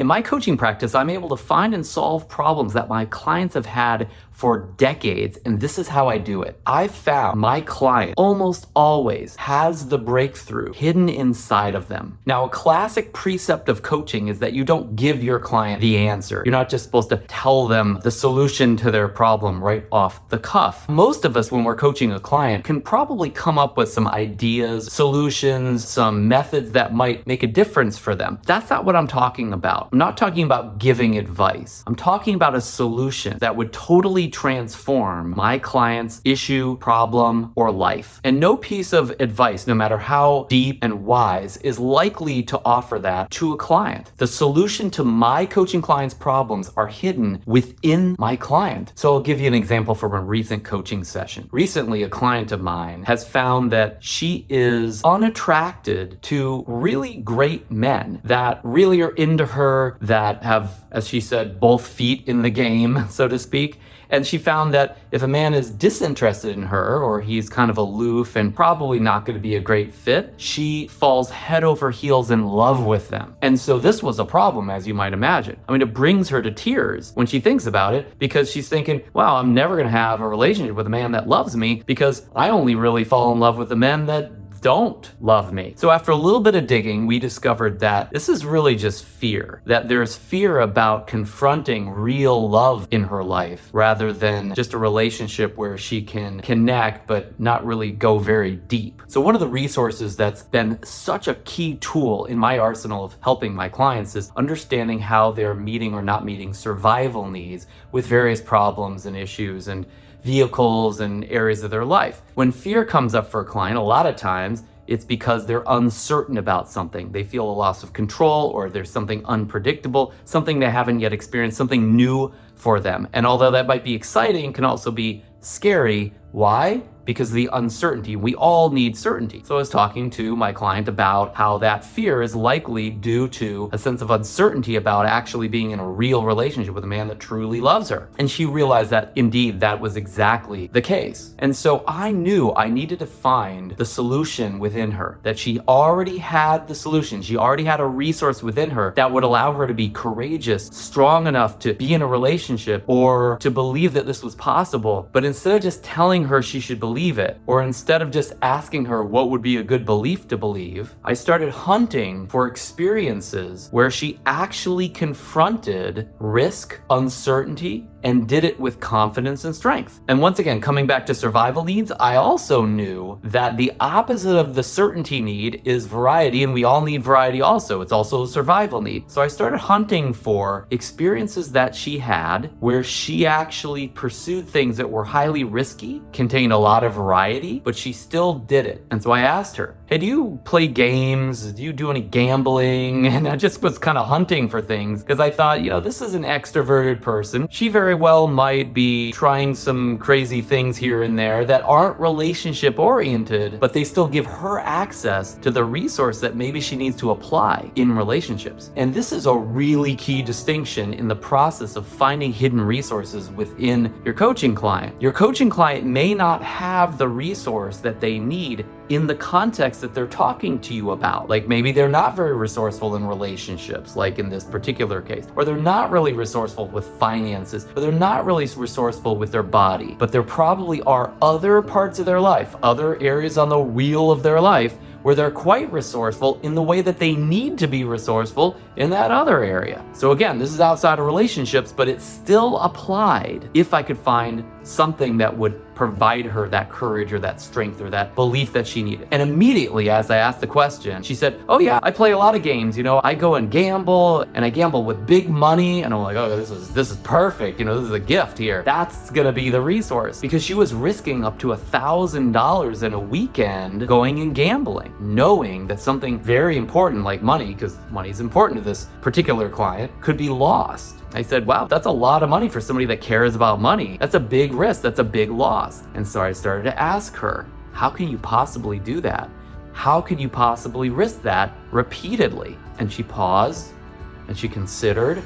In my coaching practice, I'm able to find and solve problems that my clients have had for decades, and this is how I do it. I've found my client almost always has the breakthrough hidden inside of them. Now, a classic precept of coaching is that you don't give your client the answer. You're not just supposed to tell them the solution to their problem right off the cuff. Most of us, when we're coaching a client, can probably come up with some ideas, solutions, some methods that might make a difference for them. That's not what I'm talking about. I'm not talking about giving advice. I'm talking about a solution that would totally transform my client's issue, problem, or life. And no piece of advice, no matter how deep and wise, is likely to offer that to a client. The solution to my coaching client's problems are hidden within my client. So I'll give you an example from a recent coaching session. Recently, a client of mine has found that she is unattracted to really great men that really are into her, that have, as she said, both feet in the game, so to speak. And she found that if a man is disinterested in her, or he's kind of aloof and probably not going to be a great fit, she falls head over heels in love with them. And so this was a problem, as you might imagine. I mean, it brings her to tears when she thinks about it, because she's thinking, wow, I'm never going to have a relationship with a man that loves me, because I only really fall in love with the men that don't love me. So after a little bit of digging, we discovered that this is really just fear, that there's fear about confronting real love in her life rather than just a relationship where she can connect but not really go very deep. So one of the resources that's been such a key tool in my arsenal of helping my clients is understanding how they're meeting or not meeting survival needs with various problems and issues and vehicles and areas of their life. When fear comes up for a client, a lot of times it's because they're uncertain about something. They feel a loss of control, or there's something unpredictable, something they haven't yet experienced, something new for them. And although that might be exciting, it can also be scary. Why? Because of the uncertainty. We all need certainty. So I was talking to my client about how that fear is likely due to a sense of uncertainty about actually being in a real relationship with a man that truly loves her. And she realized that indeed that was exactly the case. And so I knew I needed to find the solution within her, that she already had the solution. She already had a resource within her that would allow her to be courageous, strong enough to be in a relationship or to believe that this was possible. But instead of just telling her she should believe it, or instead of just asking her what would be a good belief to believe, I started hunting for experiences where she actually confronted risk, uncertainty, and did it with confidence and strength. And once again, coming back to survival needs, I also knew that the opposite of the certainty need is variety, and we all need variety also. It's also a survival need. So I started hunting for experiences that she had where she actually pursued things that were highly risky, contained a lot of variety, but she still did it. And so I asked her, hey, do you play games? Do you do any gambling? And I just was kind of hunting for things because I thought, this is an extroverted person. She very well might be trying some crazy things here and there that aren't relationship oriented, but they still give her access to the resource that maybe she needs to apply in relationships. And this is a really key distinction in the process of finding hidden resources within your coaching client. Your coaching client may not have the resource that they need in the context that they're talking to you about. Like maybe they're not very resourceful in relationships, like in this particular case, or they're not really resourceful with finances, or they're not really resourceful with their body, but there probably are other parts of their life, other areas on the wheel of their life where they're quite resourceful in the way that they need to be resourceful in that other area. So again, this is outside of relationships, but it's still applied if I could find something that would provide her that courage or that strength or that belief that she needed. And immediately as I asked the question, she said, oh yeah, I play a lot of games. I go and gamble, and I gamble with big money. And I'm like, oh, this is perfect. This is a gift here. That's gonna be the resource, because she was risking up to $1,000 in a weekend going and gambling, knowing that something very important like money, because money is important to this particular client, could be lost. I said, wow, that's a lot of money for somebody that cares about money. That's a big risk. That's a big loss. And so I started to ask her, how can you possibly do that? How could you possibly risk that repeatedly? And she paused, and she considered,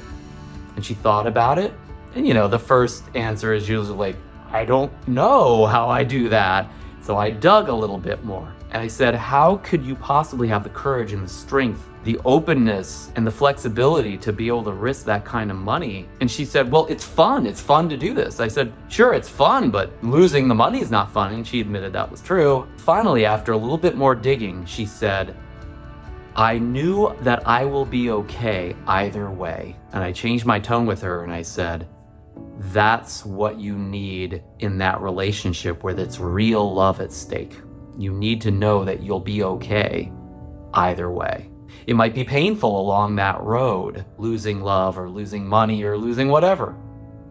and she thought about it. And the first answer is usually like, I don't know how I do that. So I dug a little bit more. I said, how could you possibly have the courage and the strength, the openness and the flexibility to be able to risk that kind of money? And she said, well, it's fun. It's fun to do this. I said, sure, it's fun, but losing the money is not fun. And she admitted that was true. Finally, after a little bit more digging, she said, I knew that I will be okay either way. And I changed my tone with her and I said, that's what you need in that relationship where it's real love at stake. You need to know that you'll be okay either way. It might be painful along that road, losing love or losing money or losing whatever,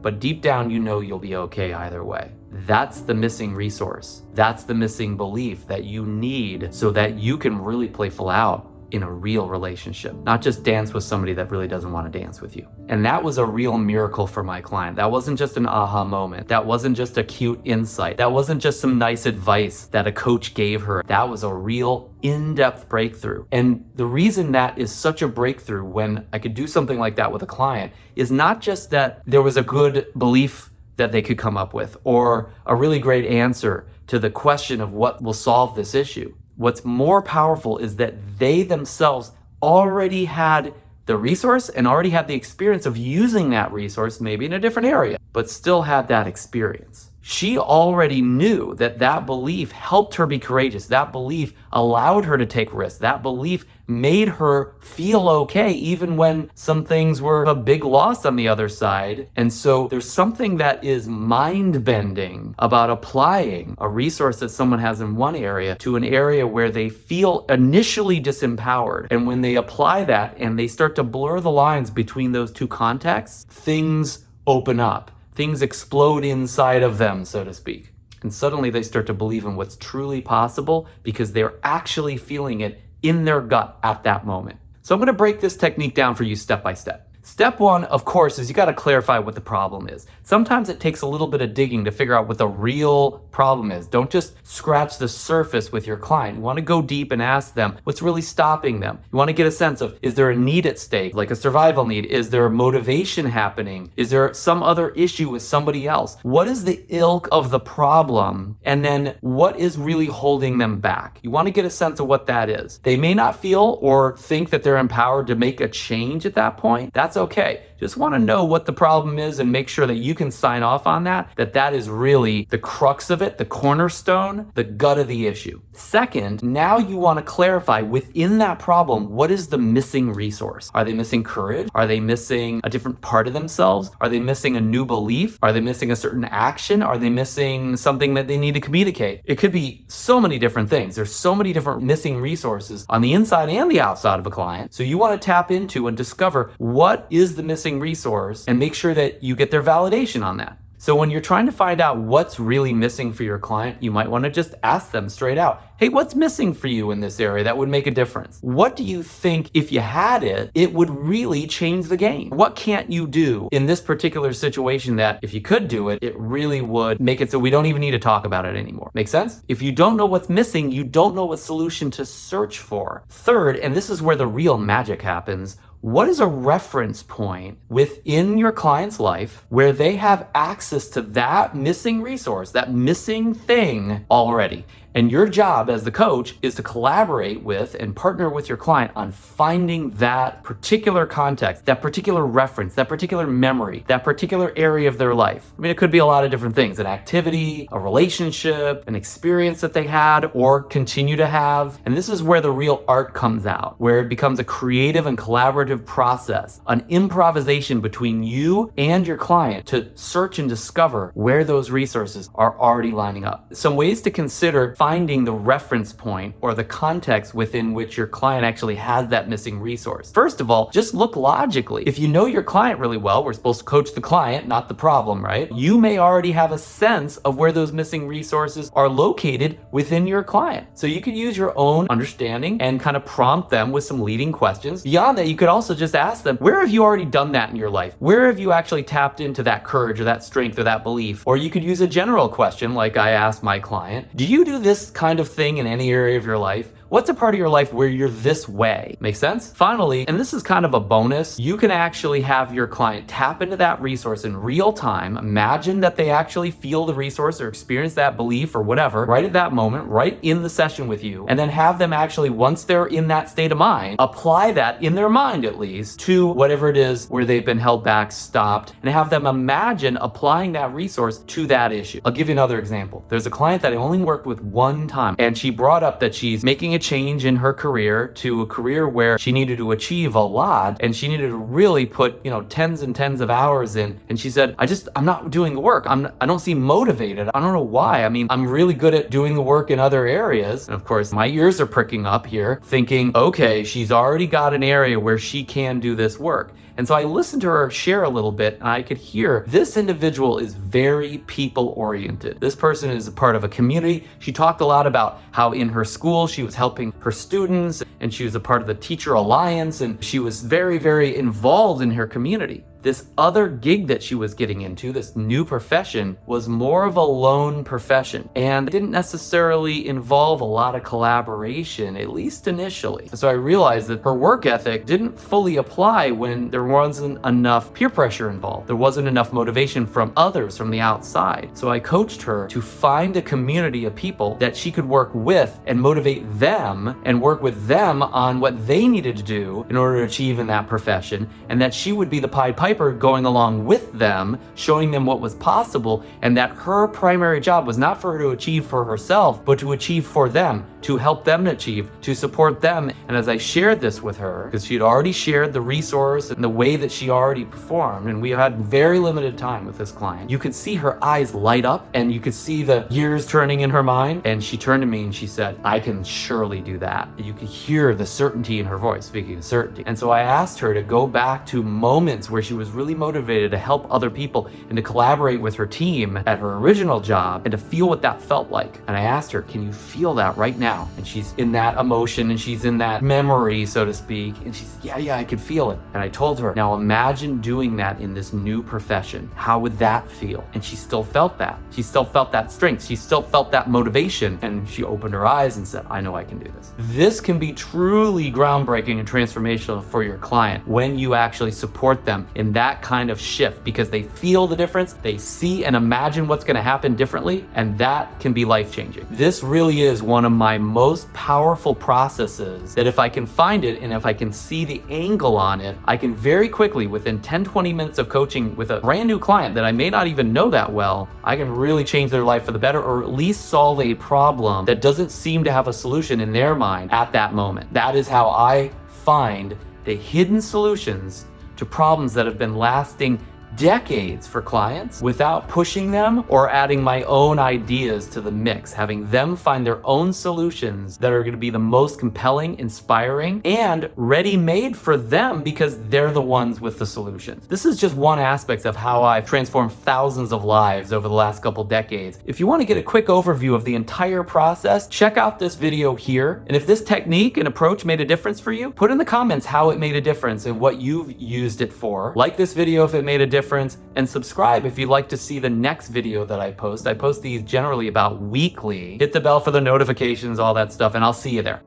but deep down you know you'll be okay either way. That's the missing resource. That's the missing belief that you need so that you can really play full out in a real relationship, not just dance with somebody that really doesn't want to dance with you. And that was a real miracle for my client. That wasn't just an aha moment. That wasn't just a cute insight. That wasn't just some nice advice that a coach gave her. That was a real in-depth breakthrough. And the reason that is such a breakthrough when I could do something like that with a client is not just that there was a good belief that they could come up with or a really great answer to the question of what will solve this issue. What's more powerful is that they themselves already had the resource and already had the experience of using that resource, maybe in a different area, but still had that experience. She already knew that that belief helped her be courageous. That belief allowed her to take risks. That belief made her feel okay, even when some things were a big loss on the other side. And so there's something that is mind-bending about applying a resource that someone has in one area to an area where they feel initially disempowered. And when they apply that and they start to blur the lines between those two contexts, things open up. Things explode inside of them, so to speak. And suddenly they start to believe in what's truly possible because they're actually feeling it in their gut at that moment. So I'm going to break this technique down for you step by step. Step one, of course, is you got to clarify what the problem is. Sometimes it takes a little bit of digging to figure out what the real problem is. Don't just scratch the surface with your client. You want to go deep and ask them what's really stopping them. You want to get a sense of, is there a need at stake, like a survival need? Is there a motivation happening? Is there some other issue with somebody else? What is the ilk of the problem? And then what is really holding them back? You want to get a sense of what that is. They may not feel or think that they're empowered to make a change at that point. That's okay. Just want to know what the problem is and make sure that you can sign off on that that is really the crux of it, the cornerstone, the gut of the issue. Second, now you want to clarify within that problem, what is the missing resource? Are they missing courage? Are they missing a different part of themselves? Are they missing a new belief? Are they missing a certain action? Are they missing something that they need to communicate? It could be so many different things. There's so many different missing resources on the inside and the outside of a client. So you want to tap into and discover what is the missing resource and make sure that you get their validation on that. So when you're trying to find out what's really missing for your client, you might want to just ask them straight out, hey, what's missing for you in this area that would make a difference? What do you think if you had it, it would really change the game? What can't you do in this particular situation that if you could do it, it really would make it so we don't even need to talk about it anymore? Make sense? If you don't know what's missing, you don't know what solution to search for. Third, and this is where the real magic happens, what is a reference point within your client's life where they have access to that missing resource, that missing thing already? And your job as the coach is to collaborate with and partner with your client on finding that particular context, that particular reference, that particular memory, that particular area of their life. I mean, it could be a lot of different things, an activity, a relationship, an experience that they had or continue to have. And this is where the real art comes out, where it becomes a creative and collaborative process, an improvisation between you and your client to search and discover where those resources are already lining up. Some ways to consider finding the reference point or the context within which your client actually has that missing resource. First of all, just look logically. If you know your client really well, we're supposed to coach the client, not the problem, right? You may already have a sense of where those missing resources are located within your client. So you could use your own understanding and kind of prompt them with some leading questions. Beyond that, you could also just ask them, where have you already done that in your life? Where have you actually tapped into that courage or that strength or that belief? Or you could use a general question like I asked my client, do you do this kind of thing in any area of your life? What's a part of your life where you're this way? Make sense? Finally, and this is kind of a bonus, you can actually have your client tap into that resource in real time. Imagine that they actually feel the resource or experience that belief or whatever right at that moment, right in the session with you, and then have them actually, once they're in that state of mind, apply that in their mind at least to whatever it is where they've been held back, stopped, and have them imagine applying that resource to that issue. I'll give you another example. There's a client that I only worked with one time, and she brought up that she's making a change in her career to a career where she needed to achieve a lot, and she needed to really put, tens and tens of hours in. And she said, I'm not doing the work. I don't seem motivated. I don't know why. I mean, I'm really good at doing the work in other areas. And of course, my ears are pricking up here, thinking, okay, she's already got an area where she can do this work. And so I listened to her share a little bit, and I could hear this individual is very people oriented. This person is a part of a community. She talked a lot about how in her school she was helping her students, and she was a part of the Teacher Alliance, and she was very, very involved in her community. This other gig that she was getting into, this new profession, was more of a lone profession and didn't necessarily involve a lot of collaboration, at least initially. So I realized that her work ethic didn't fully apply when there wasn't enough peer pressure involved. There wasn't enough motivation from others from the outside. So I coached her to find a community of people that she could work with and motivate them and work with them on what they needed to do in order to achieve in that profession, and that she would be the Pied Piper going along with them, showing them what was possible, and that her primary job was not for her to achieve for herself, but to achieve for them, to help them achieve, to support them. And as I shared this with her, because she had already shared the resource and the way that she already performed, and we had very limited time with this client, you could see her eyes light up and you could see the gears turning in her mind. And she turned to me and she said, I can surely do that. You could hear the certainty in her voice, speaking of certainty. And so I asked her to go back to moments where she was really motivated to help other people and to collaborate with her team at her original job and to feel what that felt like. And I asked her, can you feel that right now? And she's in that emotion and she's in that memory, so to speak. And she's, yeah, I could feel it. And I told her, now imagine doing that in this new profession. How would that feel? And she still felt that. She still felt that strength. She still felt that motivation. And she opened her eyes and said, I know I can do this. This can be truly groundbreaking and transformational for your client when you actually support them in that kind of shift, because they feel the difference, they see and imagine what's going to happen differently, and that can be life-changing. This really is one of my most powerful processes that if I can find it and if I can see the angle on it, I can very quickly, within 10-20 minutes of coaching with a brand new client that I may not even know that well, I can really change their life for the better, or at least solve a problem that doesn't seem to have a solution in their mind at that moment. That is how I find the hidden solutions to problems that have been lasting decades for clients without pushing them or adding my own ideas to the mix, having them find their own solutions that are going to be the most compelling, inspiring, and ready-made for them because they're the ones with the solutions. This is just one aspect of how I've transformed thousands of lives over the last couple decades. If you want to get a quick overview of the entire process, check out this video here. And if this technique and approach made a difference for you, put in the comments how it made a difference and what you've used it for. Like this video if it made a difference, and subscribe if you'd like to see the next video that I post. I post these generally about weekly. Hit the bell for the notifications, all that stuff, and I'll see you there.